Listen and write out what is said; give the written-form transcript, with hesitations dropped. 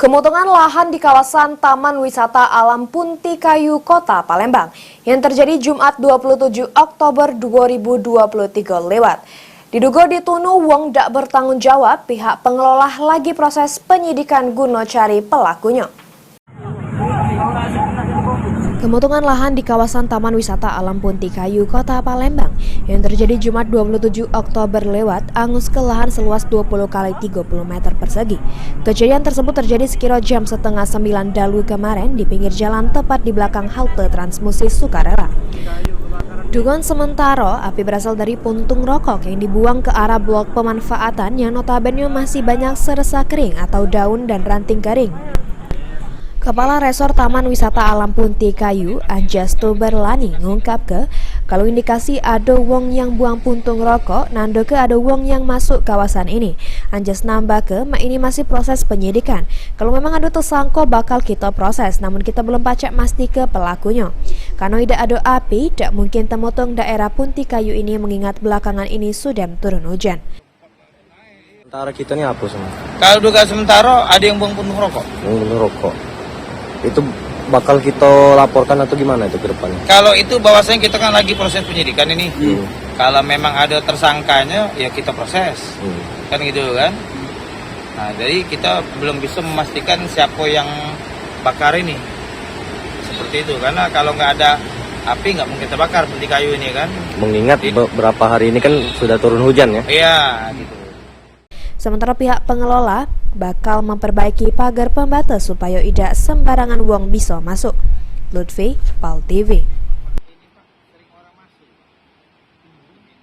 Kemotongan lahan di kawasan Taman Wisata Alam Punti Kayu, Kota Palembang yang terjadi Jumat 27 Oktober 2023 lewat. Diduga ditunu wong dak bertanggung jawab, pihak pengelola lagi proses penyidikan guna cari pelakunya. Kemotongan lahan di kawasan Taman Wisata Alam Punti Kayu, Kota Palembang yang terjadi Jumat 27 Oktober lewat angus ke lahan seluas 20 x 30 meter persegi. Kejadian tersebut terjadi sekira jam setengah 9 dalu kemarin di pinggir jalan tepat di belakang halte Transmusi Sukarela. Dugaan sementara, api berasal dari puntung rokok yang dibuang ke arah blok pemanfaatan yang notabene masih banyak seresa kering atau daun dan ranting kering. Kepala Resor Taman Wisata Alam Punti Kayu, Anjas Tuberlani, ngungkap kalau indikasi ada wong yang buang puntung rokok, nando ke ada wong yang masuk kawasan ini. Anjas nambah ini masih proses penyidikan. Kalau memang ada tersangka bakal kita proses, namun kita belum pacak masti ke pelakunya. Karena tidak ada api, tidak mungkin temotong daerah Punti Kayu ini mengingat belakangan ini sudah turun hujan. Sementara kita ini apa semua? Kalau dugaan sementara ada yang buang puntung rokok. Puntung rokok. Itu bakal kita laporkan atau gimana itu ke depannya? Kalau itu bahwasanya kita kan lagi proses penyidikan ini. Kalau memang ada tersangkanya ya kita proses. Kan gitu kan. Nah, jadi kita belum bisa memastikan siapa yang bakar ini. Seperti itu, karena kalau nggak ada api nggak mungkin terbakar Punti Kayu ini kan. Mengingat beberapa hari ini kan sudah turun hujan ya? Iya, gitu. Sementara pihak pengelola bakal memperbaiki pagar pembatas supaya tidak sembarangan wong bisa masuk. Lutfi, PAL TV.